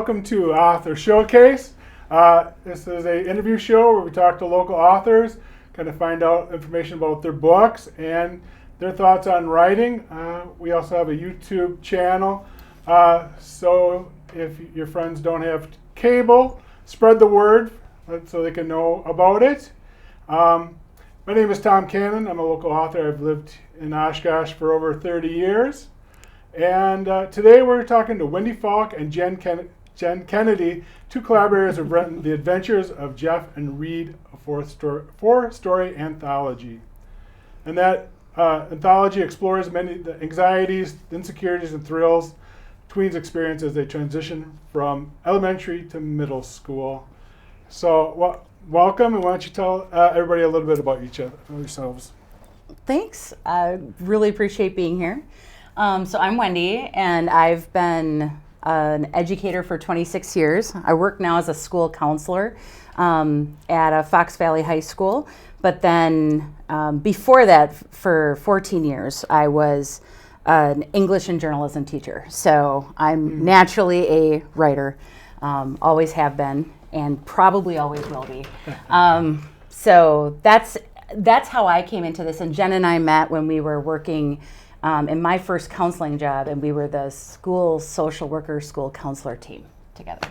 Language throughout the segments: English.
welcome to Author Showcase. This is an interview show where we talk to local authors, kind of find out information about their books and their thoughts on writing. We also have a YouTube channel, so if your friends don't have cable, spread the word so they can know about it. My name is Tom Cannon. I'm a local author. I've lived in Oshkosh for over 30 years. And today we're talking to Wendy Falk and Jen Kennedy, two collaborators who have written The Adventures of Jeff and Reed, a four-story anthology. And that anthology explores many of the anxieties, insecurities, and thrills tweens experience as they transition from elementary to middle school. So welcome, and why don't you tell everybody a little bit about yourselves. Thanks. I really appreciate being here. So I'm Wendy, and I've been an educator for 26 years. I work now as a school counselor at a Fox Valley High School. But then before that, for 14 years, I was an English and journalism teacher. So I'm naturally a writer, always have been, and probably always will be. So that's how I came into this. And Jen and I met when we were working in my first counseling job, and we were the school social worker, school counselor team together.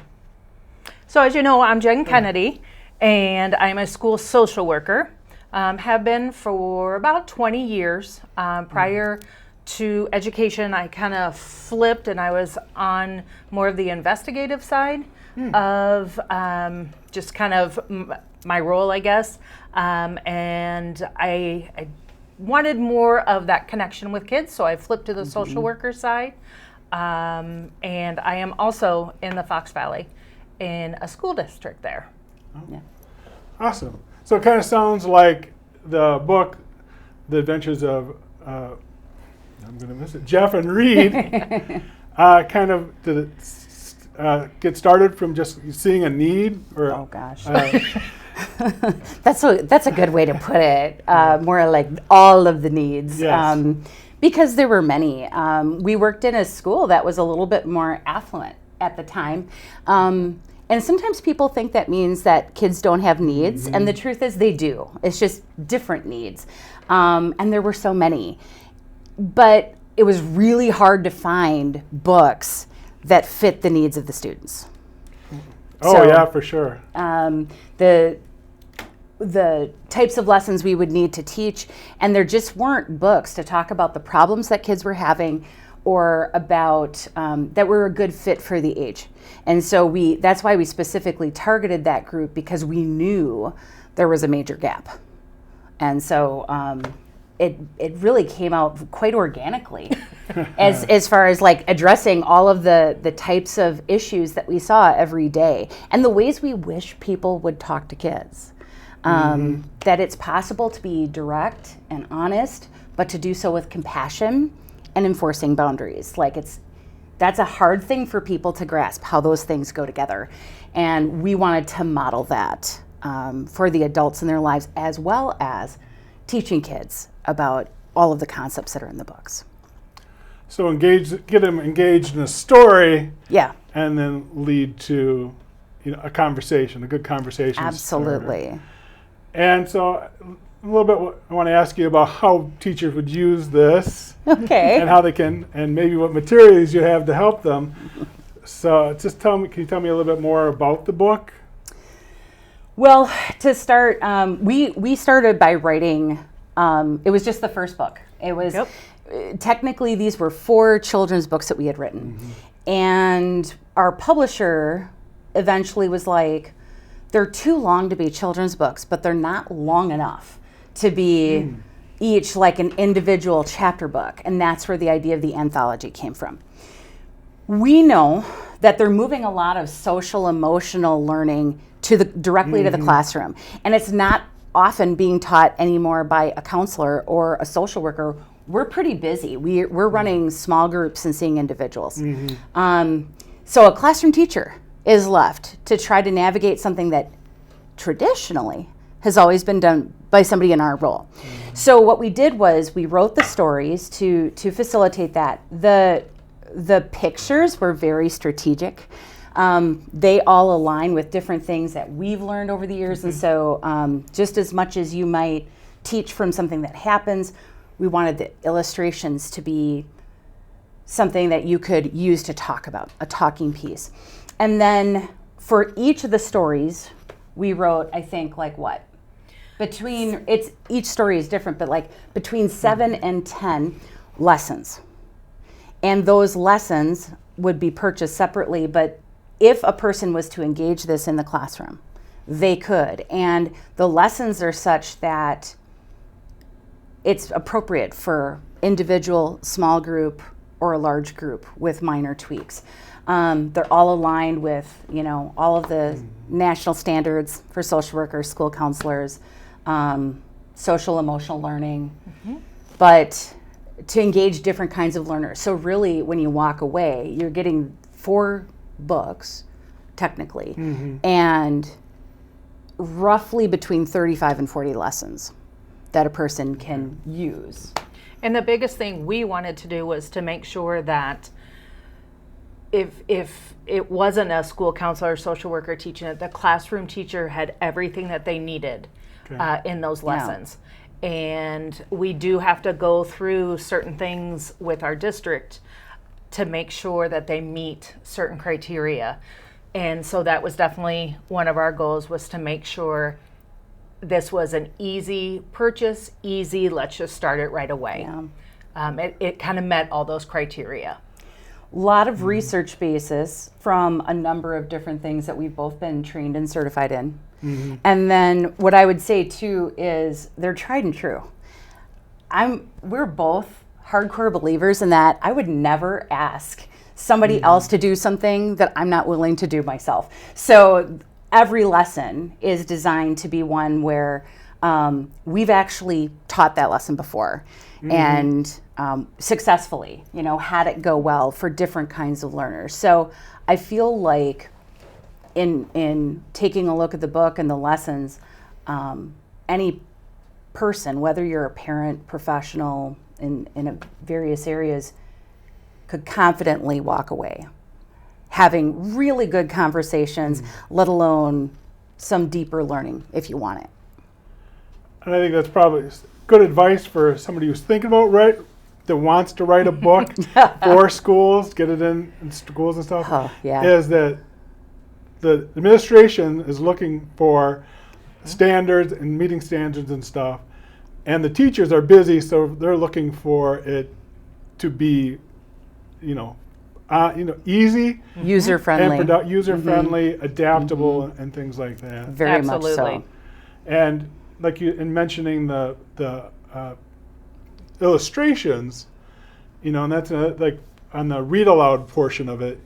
So as you know, I'm Jen Kennedy, and I'm a school social worker. Have been for about 20 years. Prior to education, I kind of flipped, and I was on more of the investigative side of just kind of my role, I guess. And I wanted more of that connection with kids, so I flipped to the social worker side. And I am also in the Fox Valley in a school district there. Oh. Yeah. Awesome. So it kind of sounds like the book, The Adventures of, I'm going to miss it, Jeff and Reed, kind of did it get started from just seeing a need? Or, oh, gosh. That's a good way to put it. More like all of the needs. Yes. Because there were many. We worked in a school that was a little bit more affluent at the time. And sometimes people think that means that kids don't have needs, and the truth is they do. It's just different needs. And there were so many. But it was really hard to find books that fit the needs of the students. Oh, so, yeah, for sure. The types of lessons we would need to teach, and there just weren't books to talk about the problems that kids were having or about that were a good fit for the age. And so that's why we specifically targeted that group, because we knew there was a major gap. And so it really came out quite organically as far as like addressing all of the types of issues that we saw every day and the ways we wish people would talk to kids. That it's possible to be direct and honest, but to do so with compassion and enforcing boundaries. Like that's a hard thing for people to grasp, how those things go together. And we wanted to model that for the adults in their lives, as well as teaching kids about all of the concepts that are in the books. So get them engaged in a story, yeah, and then lead to a conversation, a good conversation. Absolutely. Starter. And so a little bit, I want to ask you about how teachers would use this, okay, and how they can, and maybe what materials you have to help them. So just can you tell me a little bit more about the book? Well, to start, we started by writing. It was just the first book. It was technically these were 4 children's books that we had written, and our publisher eventually was like, they're too long to be children's books, but they're not long enough to be each like an individual chapter book. And that's where the idea of the anthology came from. We know that they're moving a lot of social emotional learning directly to the classroom. And it's not often being taught anymore by a counselor or a social worker. We're pretty busy. We're running small groups and seeing individuals. So a classroom teacher is left to try to navigate something that traditionally has always been done by somebody in our role. So what we did was we wrote the stories to facilitate that. The pictures were very strategic. They all align with different things that we've learned over the years. And so just as much as you might teach from something that happens, we wanted the illustrations to be something that you could use to talk about, a talking piece. And then for each of the stories, we wrote, I think, like what? Each story is different, but like between 7 and 10 lessons. And those lessons would be purchased separately, but if a person was to engage this in the classroom, they could. And the lessons are such that it's appropriate for individual, small group, or a large group with minor tweaks. They're all aligned with, all of the national standards for social workers, school counselors, social emotional learning, but to engage different kinds of learners. So really, when you walk away, you're getting 4 books, technically, and roughly between 35 and 40 lessons that a person can use. And the biggest thing we wanted to do was to make sure that if it wasn't a school counselor or social worker teaching it, the classroom teacher had everything that they needed in those lessons. And we do have to go through certain things with our district to make sure that they meet certain criteria. And so that was definitely one of our goals, was to make sure this was an easy purchase, let's just start it right away. It kind of met all those criteria. A lot of research basis from a number of different things that we've both been trained and certified in. And then what I would say too is they're tried and true. We're both hardcore believers in that. I would never ask somebody else to do something that I'm not willing to do myself. So every lesson is designed to be one where we've actually taught that lesson before and successfully, had it go well for different kinds of learners. So I feel like in taking a look at the book and the lessons, any person, whether you're a parent, professional in various areas, could confidently walk away having really good conversations, let alone some deeper learning if you want it. And I think that's probably good advice for somebody who's thinking about that wants to write a book for schools, get it in schools and stuff, is that the administration is looking for standards and meeting standards and stuff, and the teachers are busy, so they're looking for it to be, easy, user-friendly, user-friendly, adaptable, and things like that. Very much so. And like you in mentioning the illustrations, and that's like on the read aloud portion of it,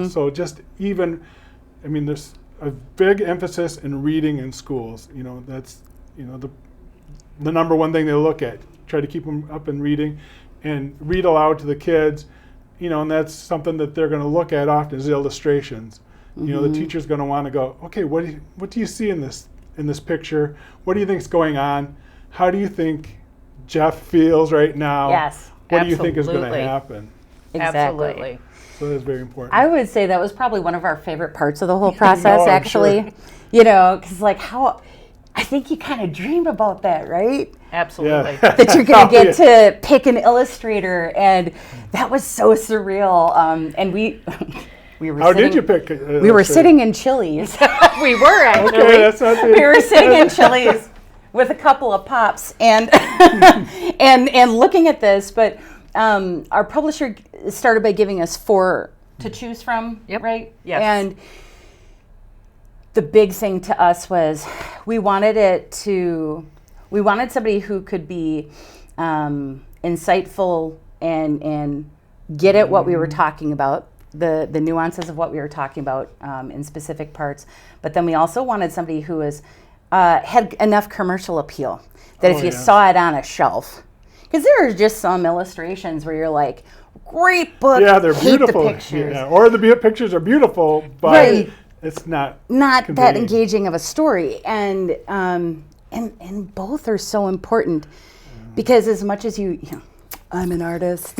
So just there's a big emphasis in reading in schools. That's the number one thing they look at. Try to keep them up in reading, and read aloud to the kids. And that's something that they're going to look at often is illustrations. The teacher's going to want to go, okay, what do you see in this picture? What do you think's going on? How do you think Jeff feels right now? Yes, what do you think is going to happen? Exactly. Absolutely. So that's very important. I would say that was probably one of our favorite parts of the whole process, actually. Sure. Because I think you kind of dream about that, right? Absolutely. Yeah. That you're going to get to pick an illustrator, and that was so surreal. And we were. How did you pick? We were sitting in Chili's. We were actually. Okay, that's not We were sitting in Chili's with a couple of pops and and looking at this, but our publisher started by giving us 4 to choose from, right? Yes. And the big thing to us was we wanted somebody who could be insightful and get at what we were talking about, the nuances of what we were talking about in specific parts. But then we also wanted somebody who had enough commercial appeal that if you saw it on a shelf, because there are just some illustrations where you're like, great book, they're beautiful. The pictures. Or the pictures are beautiful, but it's not that engaging of a story. And both are so important because as much as I'm an artist,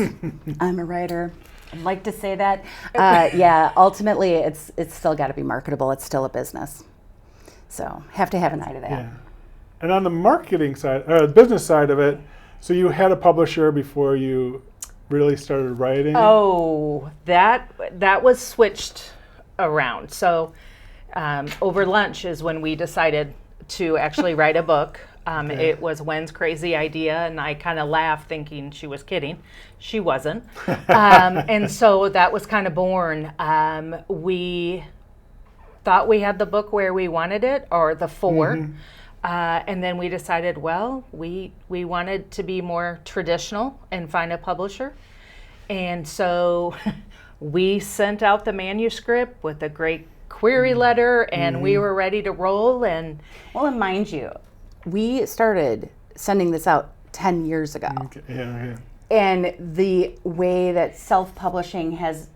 I'm a writer, I'd like to say that. Yeah, ultimately, it's still got to be marketable. It's still a business. So have to have an eye to that. Yeah. And on the marketing side, business side of it, so you had a publisher before you really started writing? Oh, that was switched around. So over lunch is when we decided to actually write a book. Okay. It was Wen's crazy idea, and I kind of laughed thinking she was kidding. She wasn't. And so that was kind of born. We thought we had the book where we wanted it, or the four. And then we decided, well, we wanted to be more traditional and find a publisher. And so we sent out the manuscript with a great query letter, and we were ready to roll. And Well, and mind you, we started sending this out 10 years ago. Okay. Yeah. And the way that self-publishing has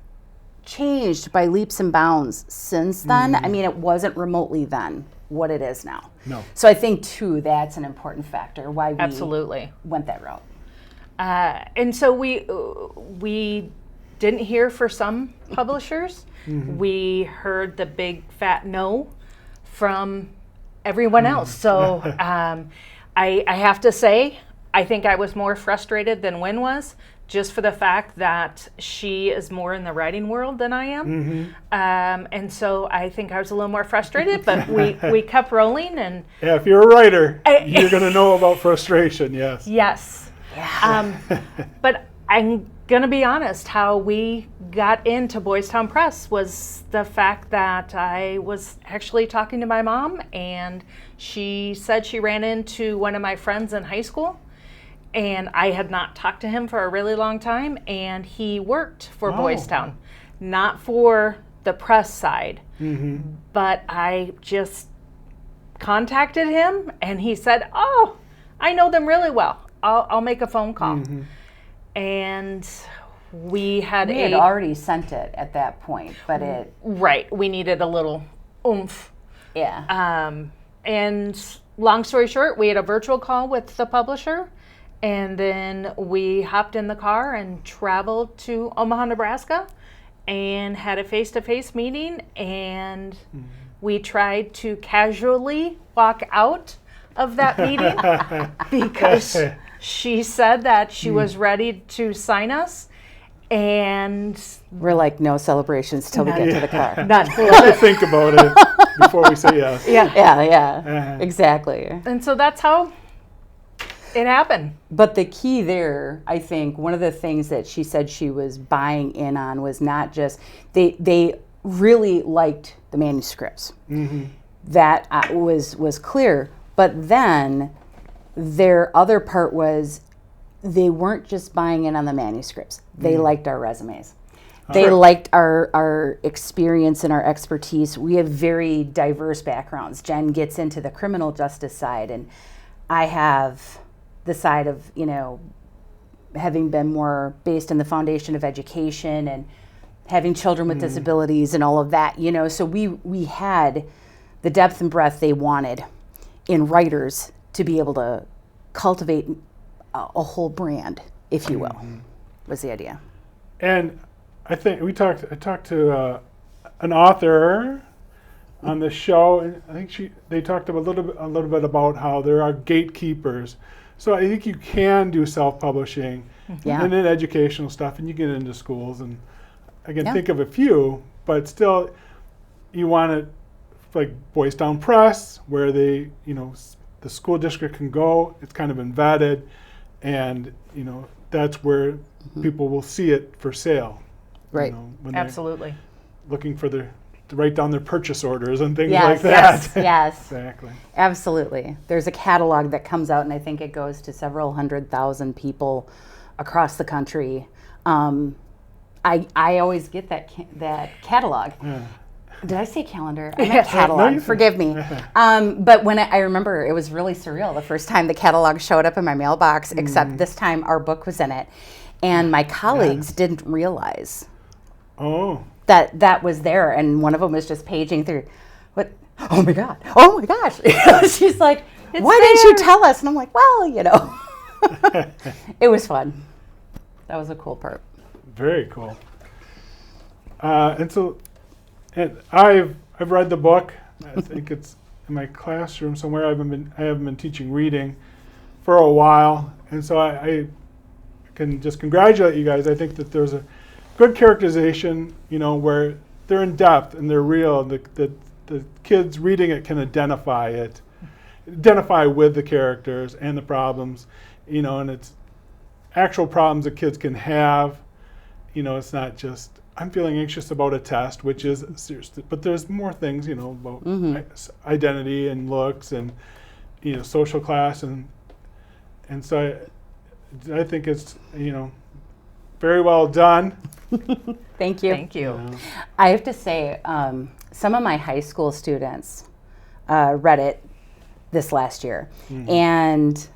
changed by leaps and bounds since then, I mean, it wasn't remotely then what it is now. No. So I think, too, that's an important factor why we absolutely. went that route. And so we didn't hear for some publishers. We heard the big fat no from everyone else. So I have to say, I think I was more frustrated than Wen was, just for the fact that she is more in the writing world than I am. And so I think I was a little more frustrated, but we kept rolling. And Yeah, if you're a writer, you're going to know about frustration, yes. yes. But I'm going to be honest, how we got into Boys Town Press was the fact that I was actually talking to my mom, and she said she ran into one of my friends in high school, and I had not talked to him for a really long time, and he worked for Boys Town, not for the press side, but I just contacted him, and he said, "Oh, I know them really well. I'll make a phone call." And we had already sent it at that point, but it... Right, we needed a little oomph. Yeah. And long story short, we had a virtual call with the publisher, and then we hopped in the car and traveled to Omaha, Nebraska, and had a face-to-face meeting, and we tried to casually walk out of that meeting because she said that she was ready to sign us, and We're like, no celebrations till we get to the car. none. We'll have to think about it before we say yes. Yeah, exactly. And so that's how it happened. But the key there, I think, one of the things that she said she was buying in on was not just, they really liked the manuscripts. That was clear. But then their other part was they weren't just buying in on the manuscripts. They liked our resumes. They liked our experience and our expertise. We have very diverse backgrounds. Jen gets into the criminal justice side, and I have the side of, having been more based in the foundation of education and having children with disabilities and all of that, So we had the depth and breadth they wanted in writers to be able to cultivate a whole brand, if you will, was the idea. And I think I talked to an author on the show, and I think they talked a little bit about how there are gatekeepers. So I think you can do self-publishing and then educational stuff, and you get into schools, and I can think of a few, but still you want it like Boys Town Press, where they, the school district can go, it's kind of been vetted, and that's where people will see it for sale. Right. When Absolutely. they're looking for to write down their purchase orders and things like that. Yes. Exactly. Absolutely. There's a catalog that comes out, and I think it goes to several 100,000 people across the country. I always get that catalog. Did I say calendar? I meant catalog. No, Forgive me. But when I remember, it was really surreal the first time the catalog showed up in my mailbox, except this time our book was in it. And my colleagues didn't realize that was there. And one of them was just paging through, oh my gosh. She's like, why didn't you tell us? And I'm like, well, it was fun. That was a cool part. Very cool. And I've read the book. I think it's in my classroom somewhere. I haven't been teaching reading for a while, and so I can just congratulate you guys. I think that there's a good characterization, where they're in depth and they're real. The kids reading it can identify with the characters and the problems, and it's actual problems that kids can have. It's not just I'm feeling anxious about a test, which is serious, but there's more things, about identity and looks and social class and so I think it's very well done. Thank you. Thank you. I have to say, some of my high school students read it this last year, and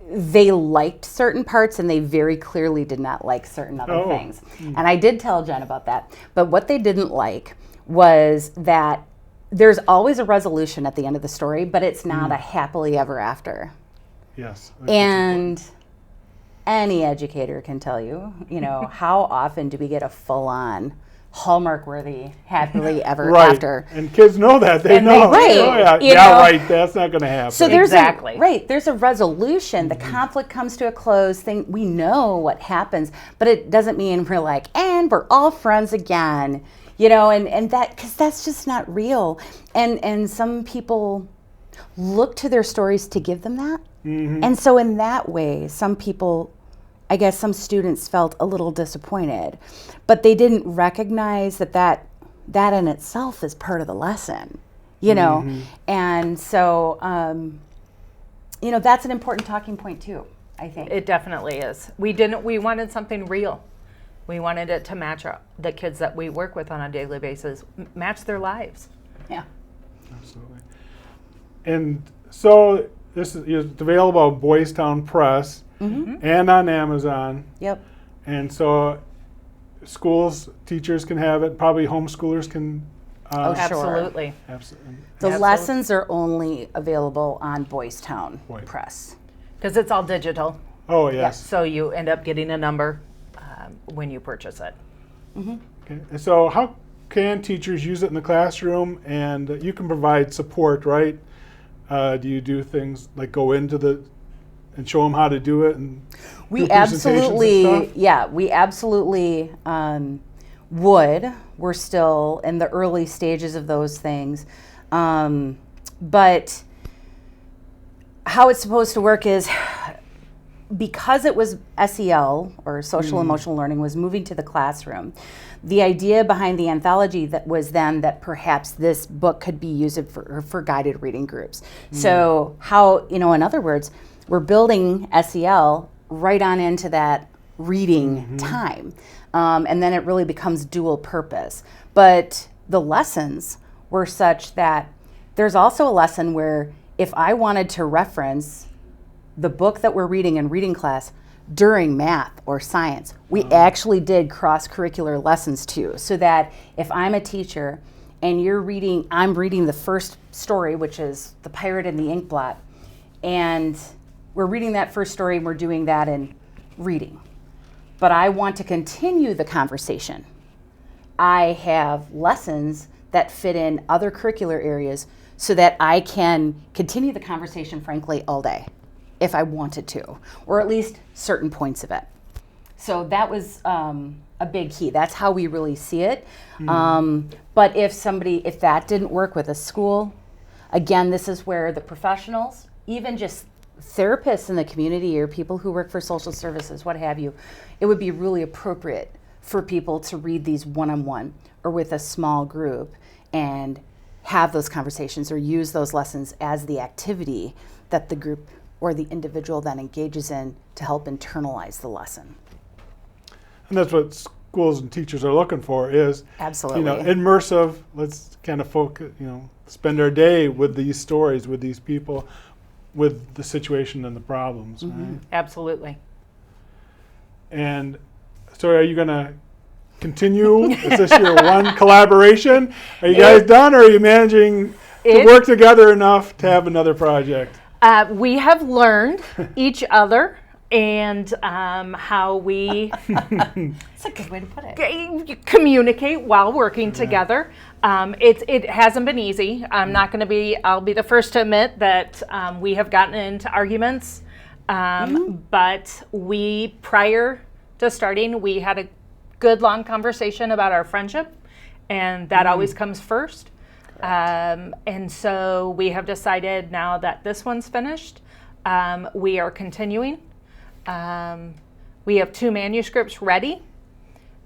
they liked certain parts and they very clearly did not like certain other things. And I did tell Jen about that. But what they didn't like was that there's always a resolution at the end of the story, but it's not a happily ever after. Yes. And any educator can tell you, how often do we get a full-on Hallmark-worthy happily ever after? And kids know that. They know. Right. Right. That's not going to happen. So there's exactly. There's a resolution. The conflict comes to a close. We know what happens, but it doesn't mean we're like, and we're all friends again, and that, because that's just not real. And some people look to their stories to give them that. And so in that way, some people, I guess some students felt a little disappointed, but they didn't recognize that in itself is part of the lesson, And so, that's an important talking point too, I think. It definitely is. We wanted something real. We wanted it to match the kids that we work with on a daily basis, match their lives. Yeah. Absolutely. And so this is available at Boys Town Press and on Amazon. Yep. And so schools, teachers can have it. Probably homeschoolers can. Absolutely. Absolutely. The lessons are only available on Boys Town Press. Because it's all digital. Oh, yes. So you end up getting a number when you purchase it. Okay. And so how can teachers use it in the classroom? And you can provide support, right? Do you do things like go into and show them how to do it? And we absolutely would. We're still in the early stages of those things. But how it's supposed to work is, because it was SEL, or social emotional learning, was moving to the classroom, the idea behind the anthology that was then that perhaps this book could be used for guided reading groups. So how, in other words, we're building SEL right on into that reading time. And then it really becomes dual purpose. But the lessons were such that there's also a lesson where if I wanted to reference the book that we're reading in reading class during math or science, we actually did cross-curricular lessons too, so that if I'm a teacher and I'm reading the first story, which is The Pirate and the Inkblot, and we're reading that first story and we're doing that in reading, but I want to continue the conversation, I have lessons that fit in other curricular areas so that I can continue the conversation, frankly, all day if I wanted to, or at least certain points of it. So that was a big key. That's how we really see it. But if that didn't work with a school, again, this is where the professionals, even just therapists in the community or people who work for social services, what have you, it would be really appropriate for people to read these one-on-one or with a small group and have those conversations or use those lessons as the activity that the group or the individual then engages in to help internalize the lesson. And that's what schools and teachers are looking for is, absolutely, immersive. Let's kind of focus, spend our day with these stories, with these people, with the situation and the problems. Right? Absolutely. And so are you going to continue? Is this your one collaboration? Are you guys done, or are you managing to work together enough to have another project? We have learned each other, and how we That's a good way to put it. communicate while working together. It hasn't been easy. I'll be the first to admit that we have gotten into arguments, but prior to starting, we had a good long conversation about our friendship, and that always comes first. And so we have decided now that this one's finished, we are continuing. We have 2 manuscripts ready.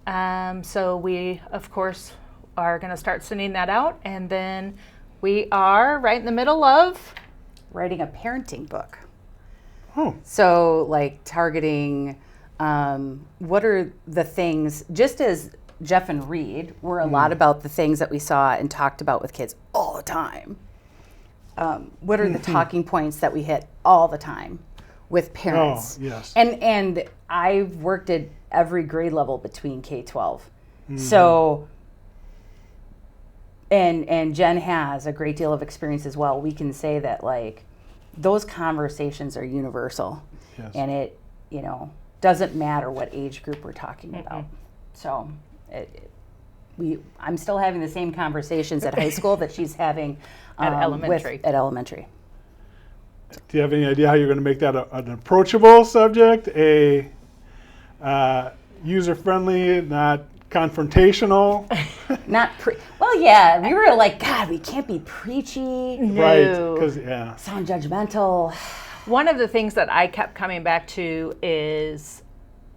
So we, of course, are going to start sending that out. And then we are right in the middle of Writing a parenting book. Oh. So, like, targeting what are the things, just as Jeff and Reed were a lot about the things that we saw and talked about with kids all the time. What are the talking points that we hit all the time with parents? Oh, yes. And I've worked at every grade level between K-12. So, and Jen has a great deal of experience as well. We can say that, like, those conversations are universal. Yes. And it, doesn't matter what age group we're talking about. So, I'm still having the same conversations at high school that she's having At elementary. At elementary. Do you have any idea how you're going to make that an approachable subject, a user-friendly, not confrontational? Well, yeah, we were like, God, we can't be preachy. Right, because, Sound judgmental. One of the things that I kept coming back to is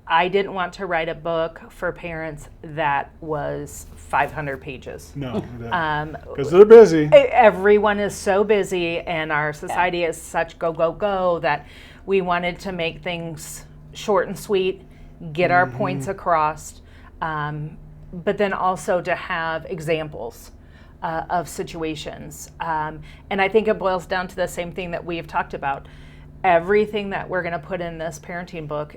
I didn't want to write a book for parents that was 500 pages. No, because they're busy. Everyone is so busy, and our society is such go, go, go that we wanted to make things short and sweet, get our points across, but then also to have examples of situations. And I think it boils down to the same thing that we've talked about. Everything that we're going to put in this parenting book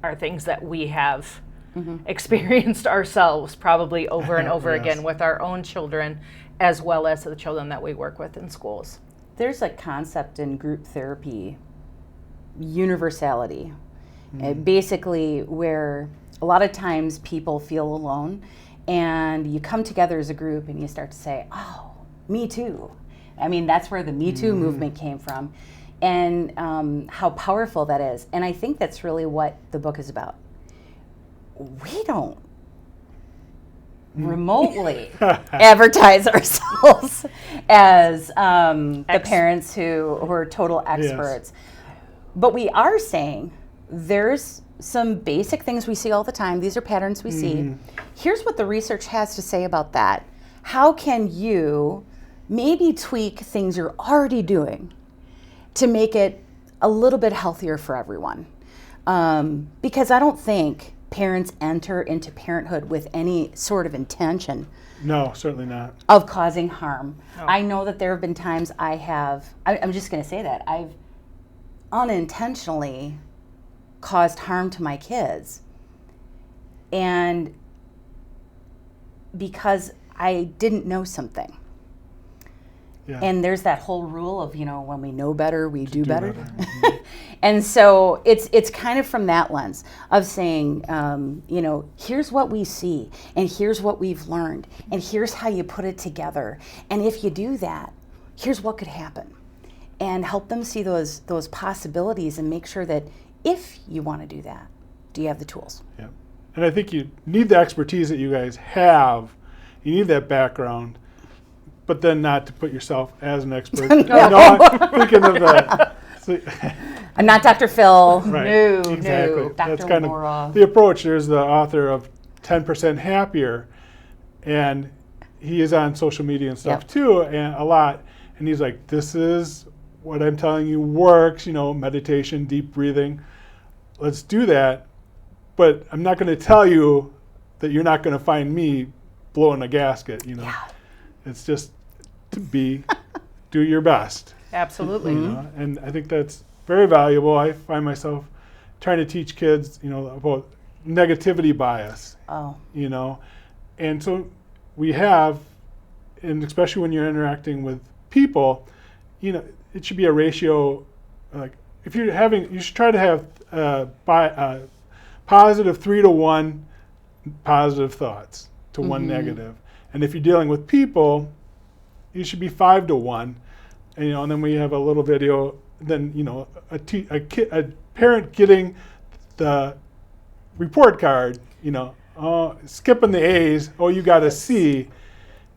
are things that we have experienced ourselves probably over and over again with our own children, as well as the children that we work with in schools. There's a concept in group therapy, universality. Basically, where a lot of times people feel alone, and you come together as a group and you start to say, oh, me too. I mean, that's where the Me Too movement came from, and how powerful that is. And I think that's really what the book is about. We don't remotely advertise ourselves as the parents who are total experts. But we are saying there's some basic things we see all the time. These are patterns we see. Here's what the research has to say about that. How can you maybe tweak things you're already doing to make it a little bit healthier for everyone? Because I don't think parents enter into parenthood with any sort of intention. No, certainly not. Of causing harm. No. I know that there have been times I'm just going to say that, I've unintentionally caused harm to my kids. And because I didn't know something. Yeah. And there's that whole rule of, when we know better, we do better. And so it's kind of from that lens of saying, here's what we see, and here's what we've learned, and here's how you put it together. And if you do that, here's what could happen. And help them see those possibilities and make sure that if you want to do that, do you have the tools? Yeah. And I think you need the expertise that you guys have. You need that background. But then not to put yourself as an expert. I'm thinking of that. I'm not Dr. Phil. Right. No, exactly. no. That's Dr. kind Laura. of the approach. There's the author of 10% Happier, and he is on social media and stuff too, and a lot. And he's like, this is what I'm telling you works, meditation, deep breathing. Let's do that. But I'm not going to tell you that you're not going to find me blowing a gasket, Yeah. It's just to do your best. Absolutely. And I think that's very valuable. I find myself trying to teach kids, about negativity bias. Oh. And so we have, and especially when you're interacting with people, it should be a ratio, like if you're having, you should try to have positive 3 to 1 positive thoughts to 1 negative. And if you're dealing with people, you should be 5 to 1. And and then we have a little video. Then a parent getting the report card. Skipping the A's. Oh, you got a C,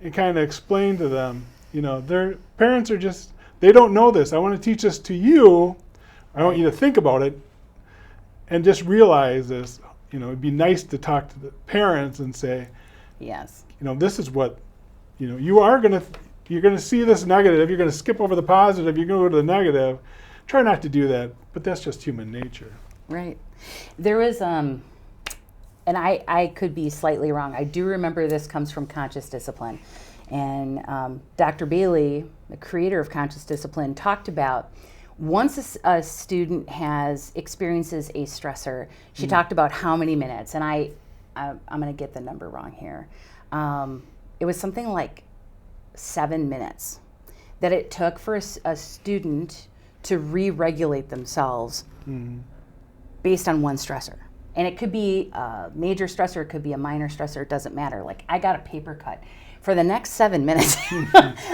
and kind of explain to them. Their parents are just, they don't know this. I want to teach this to you. I want you to think about it, and just realize this. It'd be nice to talk to the parents and say, yes, this is what, you're gonna see this negative. You're gonna skip over the positive. You're gonna go to the negative. Try not to do that, but that's just human nature. Right. There was and I could be slightly wrong. I do remember this comes from Conscious Discipline, and Dr. Bailey, the creator of Conscious Discipline, talked about once a student experiences a stressor. She talked about how many minutes, and I'm going to get the number wrong here. It was something like 7 minutes that it took for a student to re-regulate themselves based on one stressor. And it could be a major stressor, it could be a minor stressor, it doesn't matter. Like, I got a paper cut. For the next 7 minutes,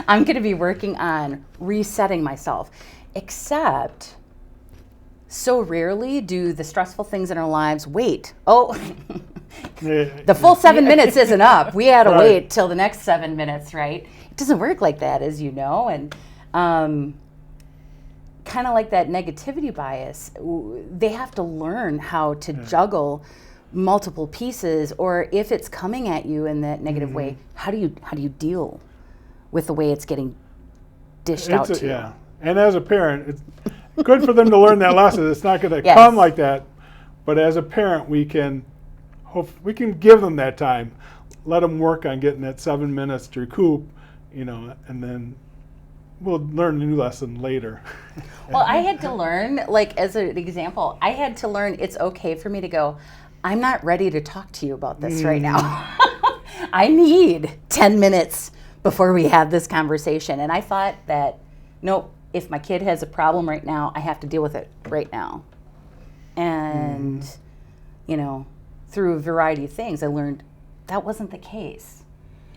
I'm going to be working on resetting myself. Except, so rarely do the stressful things in our lives wait. Oh, the full 7 minutes isn't up. We had to wait till the next 7 minutes, right? It doesn't work like that, as you know. And kind of like that negativity bias, they have to learn how to juggle multiple pieces, or if it's coming at you in that negative way, how do you deal with the way it's getting dished out to you? Yeah. And as a parent, it's good for them to learn that lesson. It's not going to come like that, but as a parent, we can give them that time, let them work on getting that 7 minutes to recoup, and then we'll learn a new lesson later. Well, I had to learn, like, as an example, I had to learn it's okay for me to go, I'm not ready to talk to you about this right now. I need 10 minutes before we have this conversation. And I thought that, nope, if my kid has a problem right now, I have to deal with it right now. And, through a variety of things, I learned that wasn't the case.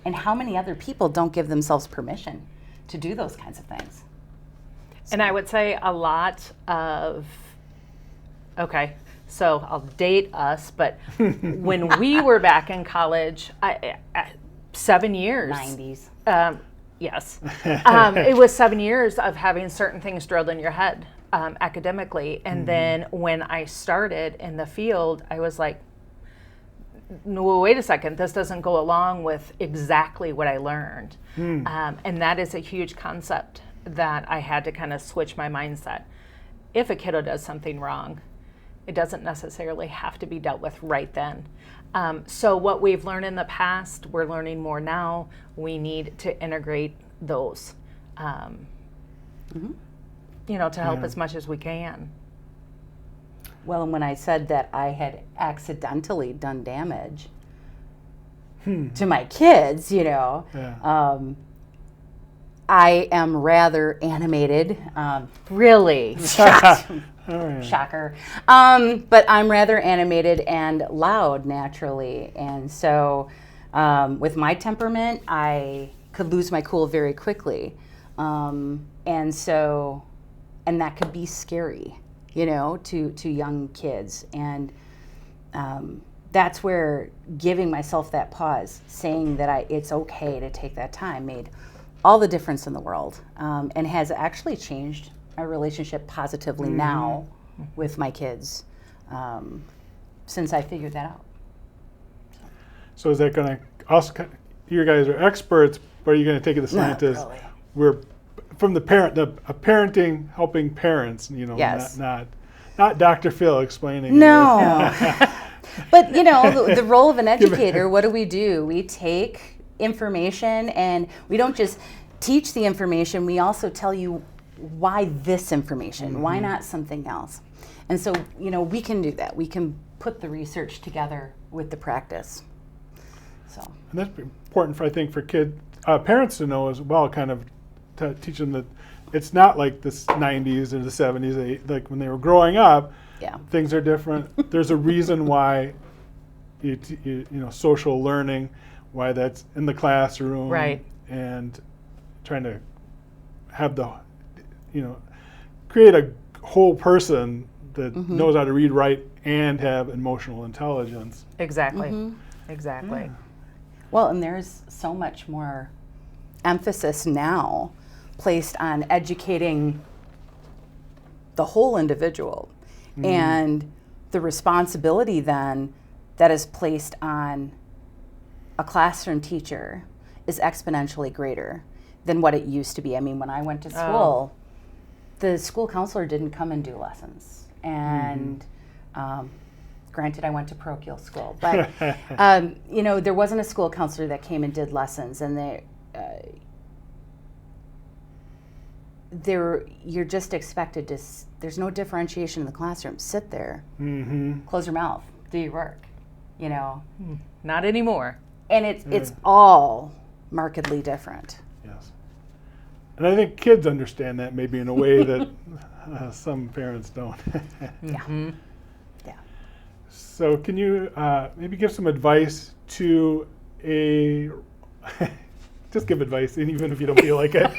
And how many other people don't give themselves permission to do those kinds of things? And I would say a lot of, so I'll date us, but when we were back in college, 7 years. 90s. Yes. It was 7 years of having certain things drilled in your head academically. And then when I started in the field, I was like, no, wait a second, this doesn't go along with exactly what I learned. And that is a huge concept that I had to kind of switch my mindset. If a kiddo does something wrong, it doesn't necessarily have to be dealt with right then. So what we've learned in the past, we're learning more now. We need to integrate those, to help as much as we can. Well, and when I said that I had accidentally done damage to my kids, I am rather animated. Really? Shocker. But I'm rather animated and loud naturally. And so with my temperament, I could lose my cool very quickly. And that could be scary, to young kids. And that's where giving myself that pause, saying that it's okay to take that time, made all the difference in the world, and has actually changed our relationship positively now with my kids since I figured that out. So is that going to also, you guys are experts, but are you going to take it to scientists? Not really. We're from the parenting, helping parents, Yes. not Dr. Phil explaining. No. But, the role of an educator, what do? We take information, and we don't just teach the information, we also tell you why this information, why not something else. And so, we can do that. We can put the research together with the practice. So. And that's important, I think, for parents to know as well, kind of to teach them that it's not like the 90s or the 70s, like when they were growing up. Yeah. Things are different. There's a reason why, social learning, why that's in the classroom. Right. And trying to have create a whole person that knows how to read, write, and have emotional intelligence. Exactly. Exactly. Yeah. Well, and there's so much more emphasis now placed on educating the whole individual. And the responsibility then that is placed on a classroom teacher is exponentially greater than what it used to be. I mean, when I went to school, the school counselor didn't come and do lessons. And granted, I went to parochial school, but there wasn't a school counselor that came and did lessons, and you're just expected to. There's no differentiation in the classroom. Sit there, close your mouth, do your work. Not anymore. And it's all markedly different. Yes, and I think kids understand that maybe in a way that some parents don't. Yeah. So can you maybe give some advice to just give advice, even if you don't feel like it,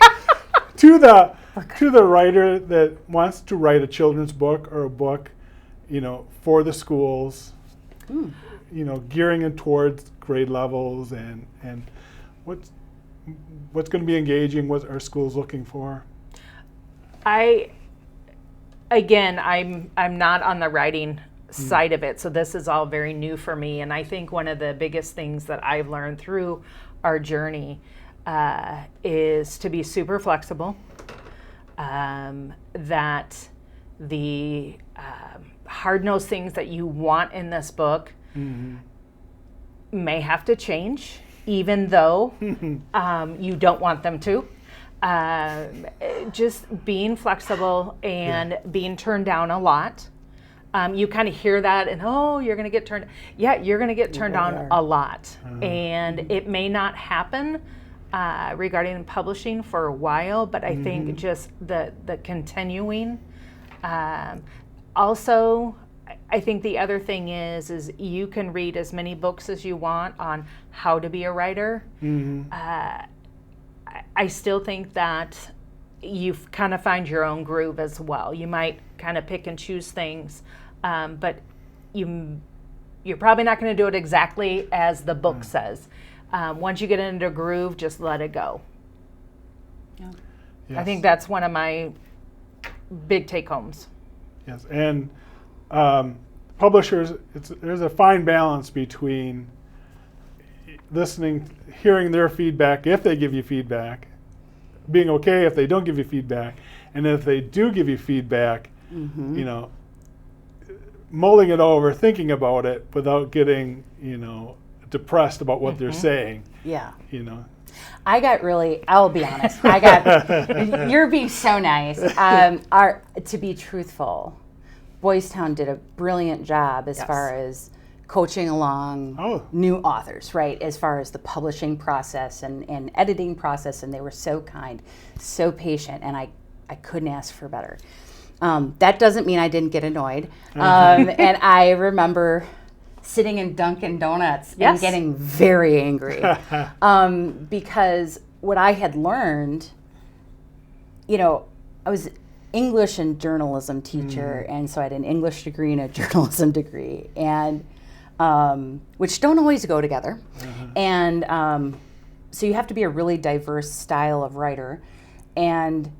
to the writer that wants to write a children's book or a book, for the schools, gearing it towards grade levels and what's going to be engaging, what are schools looking for? I'm not on the writing side of it, so this is all very new for me. And I think one of the biggest things that I've learned through our journey is to be super flexible. That the hard-nosed things that you want in this book may have to change, even though you don't want them to. Just being flexible and being turned down a lot. You kind of hear that and, you're going to get turned. Yeah, you're going to get turned down a lot. And it may not happen regarding publishing for a while, but I think just the continuing. Also, I think the other thing is you can read as many books as you want on how to be a writer. I still think that you kind of find your own groove as well. You might kind of pick and choose things, but you're probably not going to do it exactly as the book says. Once you get into a groove, just let it go. Yeah. Yes. I think that's one of my big take-homes. Yes, and publishers, there's a fine balance between listening, hearing their feedback if they give you feedback, being okay if they don't give you feedback, and if they do give you feedback, mulling it over, thinking about it without getting, depressed about what they're saying. Yeah. I got really, I'll be honest, you're being so nice. To be truthful, Boys Town did a brilliant job as far as coaching along new authors, right? As far as the publishing process and editing process, and they were so kind, so patient, and I couldn't ask for better. That doesn't mean I didn't get annoyed. And I remember sitting in Dunkin' Donuts and getting very angry because what I had learned, I was English and journalism teacher, and so I had an English degree and a journalism degree, and which don't always go together. And so you have to be a really diverse style of writer, and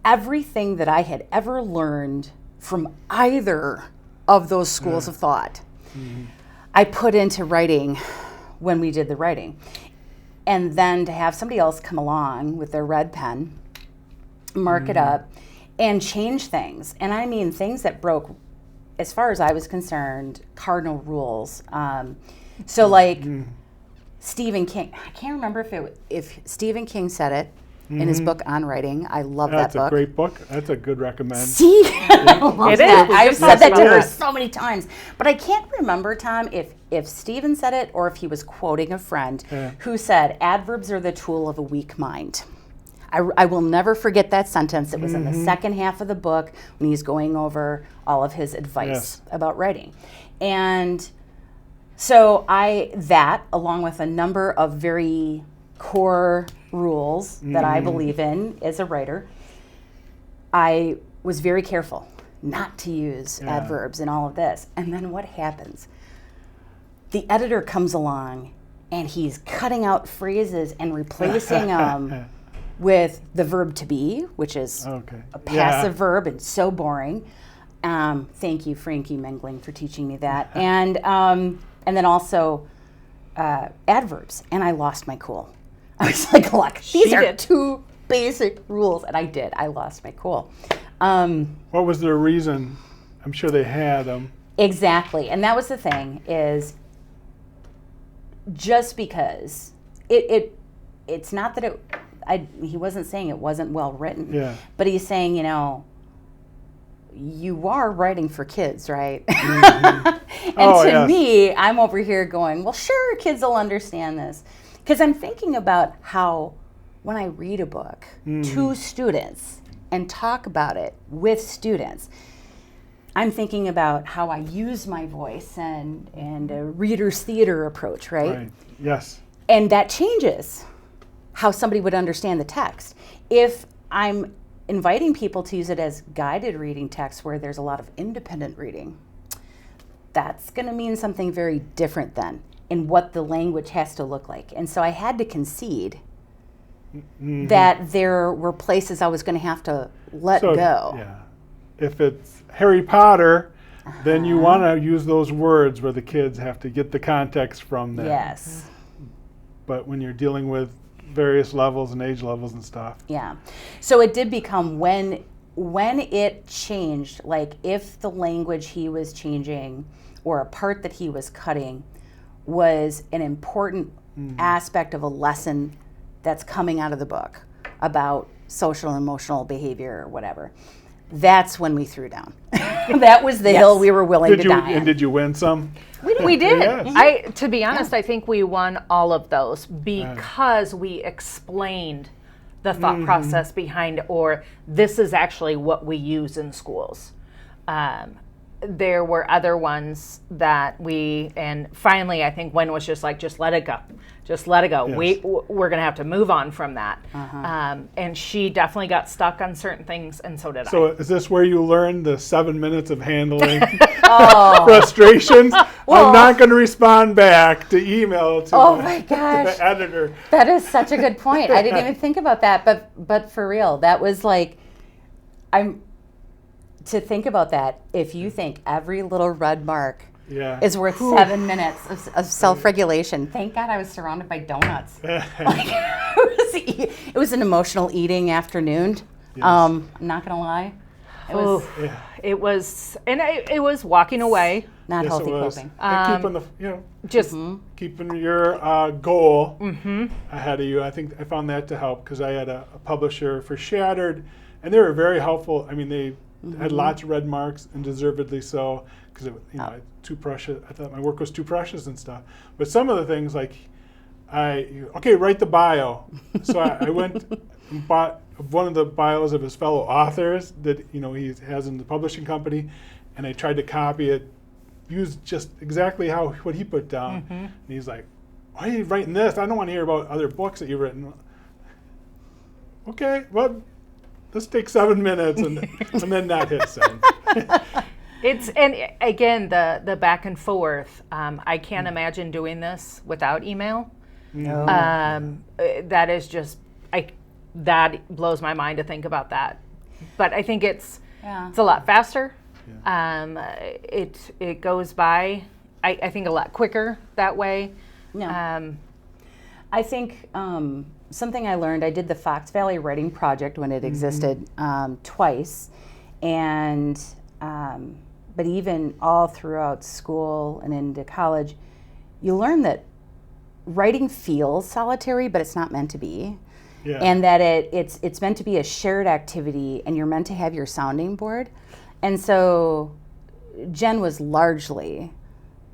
everything that I had ever learned from either of those schools of thought, I put into writing when we did the writing. And then to have somebody else come along with their red pen, mark it up, and change things. And I mean things that broke, as far as I was concerned, cardinal rules. So like Stephen King, I can't remember if Stephen King said it in his book on writing. I love that book. That's a great book. That's a good recommend. See, I love It that. is. I've said that to her so many times. But I can't remember, Tom, if Stephen said it or if he was quoting a friend who said, adverbs are the tool of a weak mind. I will never forget that sentence. It was in the second half of the book when he's going over all of his advice about writing. And so that, along with a number of very core rules that I believe in as a writer, I was very careful not to use adverbs in all of this. And then what happens? The editor comes along and he's cutting out phrases and replacing them with the verb to be, which is a passive verb and so boring. Thank you, Frankie Mengling, for teaching me that. And then also adverbs. And I lost my cool. I was like, look, these are two basic rules. And I did. I lost my cool. What was their reason? I'm sure they had them. Exactly. And that was the thing, is just because it's not that he wasn't saying it wasn't well written, but he's saying, you are writing for kids, right? And to me, I'm over here going, well, sure, kids will understand this. Because I'm thinking about how when I read a book to students and talk about it with students, I'm thinking about how I use my voice and a reader's theater approach, right? Yes. And that changes how somebody would understand the text. If I'm inviting people to use it as guided reading text where there's a lot of independent reading, that's going to mean something very different then in what the language has to look like. And so I had to concede that there were places I was going to have to let go. Yeah. If it's Harry Potter, then you want to use those words where the kids have to get the context from them. Yes. But when you're dealing with various levels and age levels and stuff. Yeah. So it did become when it changed, like if the language he was changing or a part that he was cutting was an important aspect of a lesson that's coming out of the book about social and emotional behavior or whatever, that's when we threw down. That was the hill we were willing to die on. And did you win some? We did. Yes. To be honest, I think we won all of those because we explained the thought process behind, or this is actually what we use in schools. There were other ones that and finally I think Wen was just like, just let it go. Just let it go. Yes. We're going to have to move on from that. And she definitely got stuck on certain things, and so did I. So is this where you learned the 7 minutes of handling frustrations? I'm not going to respond back to email to the editor. That is such a good point. I didn't even think about that, but for real, that was like, to think about that, if you think every little red mark is worth 7 minutes of self-regulation. Thank God I was surrounded by donuts. It was an emotional eating afternoon. Yes. I'm not gonna lie. It was walking away. Not healthy coping. And keeping your goal ahead of you. I think I found that to help because I had a publisher for Shattered, and they were very helpful. I mean, they had lots of red marks, and deservedly so, because too precious. I thought my work was too precious and stuff. But some of the things, like, write the bio. So I went and bought one of the bios of his fellow authors that he has in the publishing company, and I tried to copy it, use just exactly what he put down. And he's like, "Why are you writing this? I don't want to hear about other books that you've written." Okay, well, let's take 7 minutes and then not hit send. And again, the back and forth. I can't imagine doing this without email. No. That is just that blows my mind to think about that. But I think it's a lot faster. It goes by, I think, a lot quicker that way. Yeah. I think something I learned, I did the Fox Valley Writing Project when it existed twice, and but even all throughout school and into college, you learn that writing feels solitary, but it's not meant to be. Yeah. And that it's meant to be a shared activity, and you're meant to have your sounding board. And so Jen was largely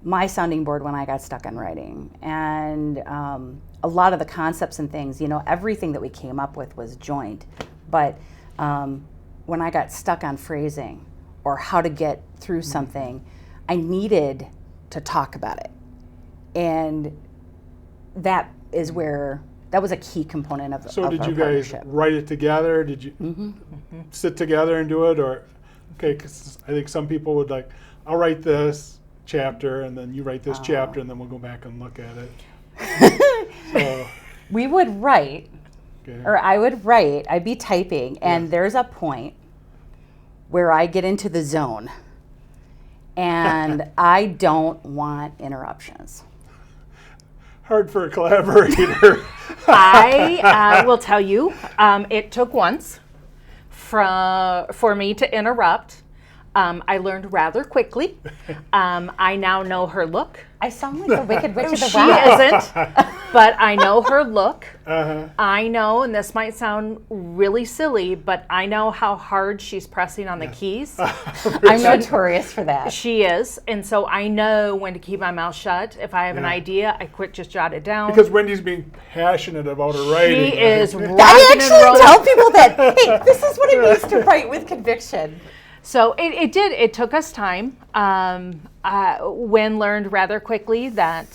my sounding board when I got stuck on writing. And a lot of the concepts and things, everything that we came up with was joint. But when I got stuck on phrasing or how to get through something, I needed to talk about it. And that was a key component of So of did our you guys partnership. write it together? Did you sit together and do it? Or, okay, because I think some people would like, I'll write this chapter and then you write this chapter and then we'll go back and look at it. So, We would write, okay. or I would write, I'd be typing, and there's a point where I get into the zone and I don't want interruptions. Hard for a collaborator. I will tell you, it took once for me to interrupt. I learned rather quickly. I now know her look. I sound like the Wicked Witch of the She West. isn't, but I know her look. Uh-huh. I know, and this might sound really silly, but I know how hard she's pressing on the keys. I'm notorious for that. She is, and so I know when to keep my mouth shut. If I have an idea, I quick just jot it down. Because Wendy's being passionate about her writing. She is I rocking and actually rolling. tell people that, hey, this is what it means to write with conviction. So it did. It took us time. Wen learned rather quickly that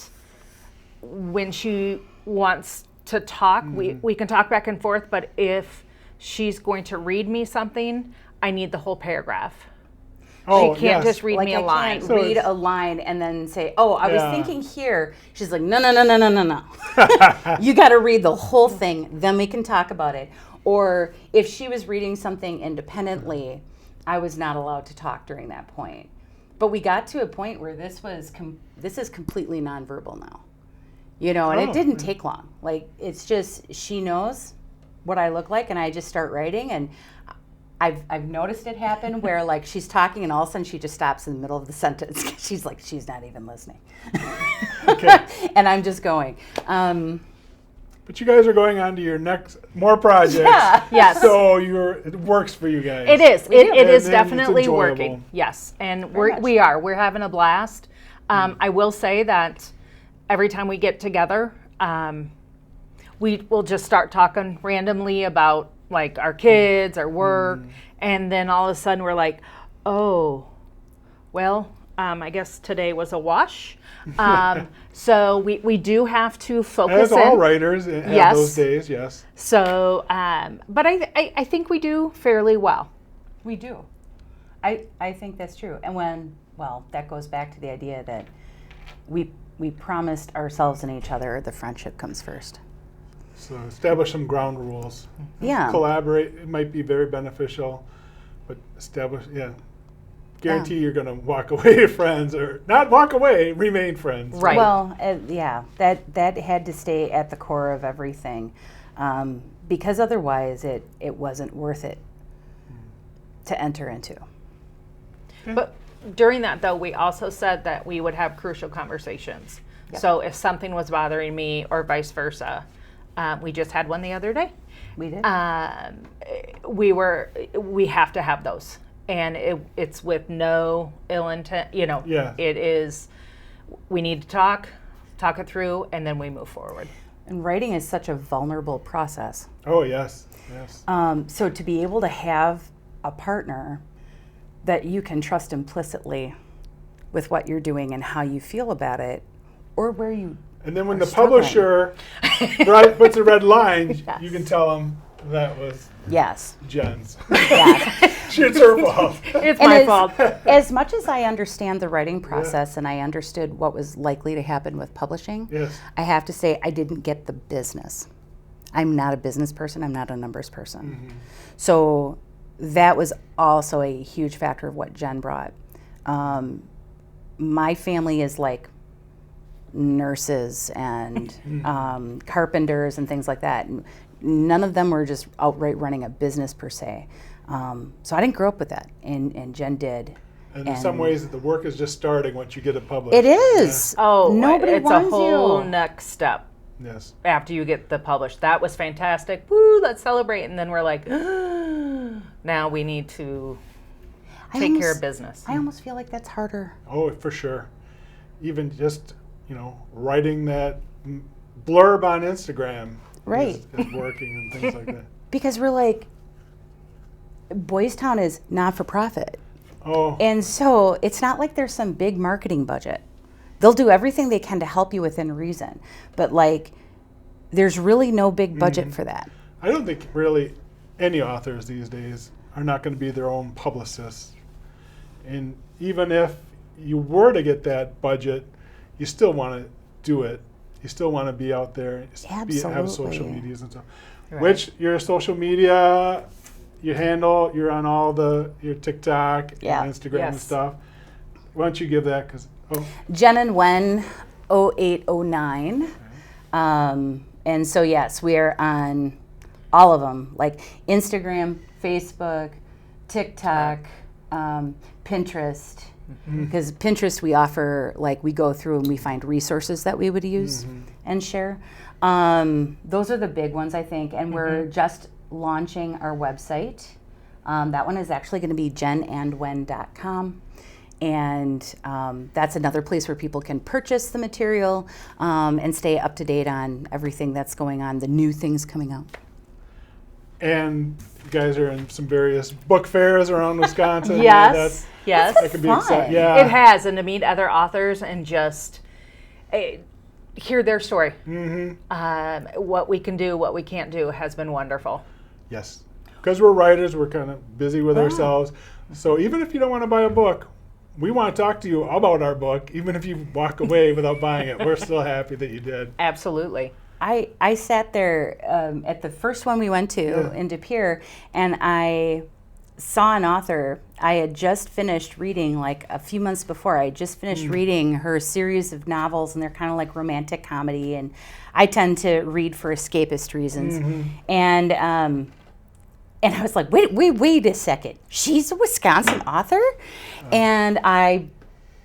when she wants to talk, we can talk back and forth, but if she's going to read me something, I need the whole paragraph. Oh, She can't yes. just read Like me a I line. can't So read it's- a line and then say, oh, I was Yeah. thinking here. She's like, no. You got to read the whole thing, then we can talk about it. Or if she was reading something independently, I was not allowed to talk during that point. But we got to a point where this is completely nonverbal now. And Oh, it didn't take long. Like, it's just, she knows what I look like and I just start writing, and I've noticed it happen where like she's talking and all of a sudden she just stops in the middle of the sentence. She's like, she's not even listening. Okay. And I'm just going, But you guys are going on to your more projects. yeah. Yes. So it works for you guys. It is. We do. It is And then it's definitely enjoyable. working. Yes, and Very much. we're having a blast. I will say that every time we get together, we will just start talking randomly about like our kids, our work, and then all of a sudden we're like, oh, well, I guess today was a wash. So we do have to focus As all in. writers have Yes. those days, yes. So, but I think we do fairly well. We do. I think that's true. And that goes back to the idea that we promised ourselves and each other the friendship comes first. So establish some ground rules. Yeah. Collaborate. It might be very beneficial, but guarantee you're going to walk away friends, or not walk away, remain friends. Right. Well, that had to stay at the core of everything, because otherwise it wasn't worth it to enter into. But during that, though, we also said that we would have crucial conversations. Yep. So if something was bothering me or vice versa, we just had one the other day. We did. We have to have those. And it's with no ill intent, Yeah. It is, we need to talk it through, and then we move forward. And writing is such a vulnerable process. Oh, yes. Yes. So to be able to have a partner that you can trust implicitly with what you're doing and how you feel about it, or where you And then when are the struggling. publisher puts a red line, you can tell them that was Yes. Jen's. Yes. It's her fault. It's And my fault. As much as I understand the writing process and I understood what was likely to happen with publishing, Yes. I have to say I didn't get the business. I'm not a business person. I'm not a numbers person. So that was also a huge factor of what Jen brought. My family is like nurses and carpenters and things like that. And none of them were just outright running a business per se. So I didn't grow up with that, and Jen did. And in some ways, the work is just starting once you get it published. It is. Oh, Nobody it's wants a whole you. next step Yes. after you get the published. That was fantastic. Woo, let's celebrate. And then we're like, now we need to take care of business. I almost feel like that's harder. Oh, for sure. even just, writing that blurb on Instagram Right. is working and things like that. Because we're like, Boys Town is not for profit. Oh, And so it's not like there's some big marketing budget. They'll do everything they can to help you within reason. But like, there's really no big budget for that. I don't think really any authors these days are not going to be their own publicists. And even if you were to get that budget, you still want to do it. You still want to be out there, have social Absolutely. medias and stuff. Right. Which your social media, your handle, you're on all your TikTok Yeah. and Instagram and Yes. stuff. Why don't you give that? Because Jen and Wen 0809. And so yes, we are on all of them, like Instagram, Facebook, TikTok, Pinterest. Because Pinterest we offer, like we go through and we find resources that we would use and share. Those are the big ones, I think. And we're just launching our website. That one is actually going to be jenandwen.com. And that's another place where people can purchase the material and stay up to date on everything that's going on, the new things coming out. and you guys are in some various book fairs around Wisconsin. Yes, yes. That could be Fun. exciting. Yeah. It has, and to meet other authors and just hear their story. What we can do, what we can't do has been wonderful. Yes. Because we're writers, we're kind of busy with ourselves. So even if you don't want to buy a book, we want to talk to you about our book. Even if you walk away without buying it, we're still happy that you did. Absolutely. I sat there at the first one we went to in De Pere, and I saw an author. I had just finished reading, like a few months before, I had just finished reading her series of novels, and they're kind of like romantic comedy, and I tend to read for escapist reasons. And I was like, wait a second. She's a Wisconsin author? And I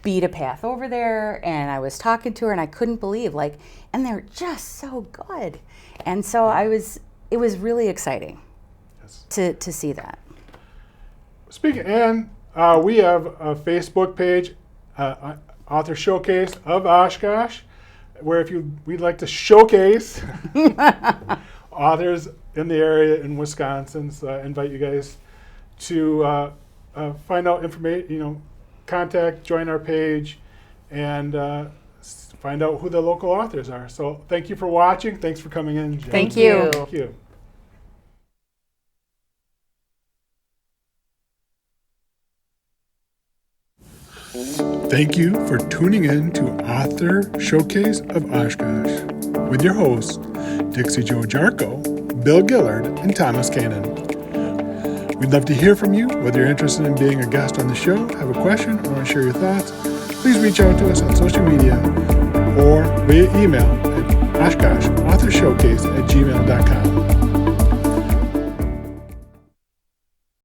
beat a path over there, and I was talking to her, and I couldn't believe, like, and they're just so good. And so it was really exciting Yes. to see that. Speaking, and we have a Facebook page, Author Showcase of Oshkosh, where we'd like to showcase authors in the area in Wisconsin. So I invite you guys to find out information, contact, join our page, and find out who the local authors are. So thank you for watching. Thanks for coming in, Jen. Thank you. Thank you. Thank you for tuning in to Author Showcase of Oshkosh with your hosts, Dixie Joe Jarko, Bill Gillard, and Thomas Cannon. We'd love to hear from you, whether you're interested in being a guest on the show, have a question, or want to share your thoughts. Please reach out to us on social media or via email at oshkoshauthorshowcase@gmail.com.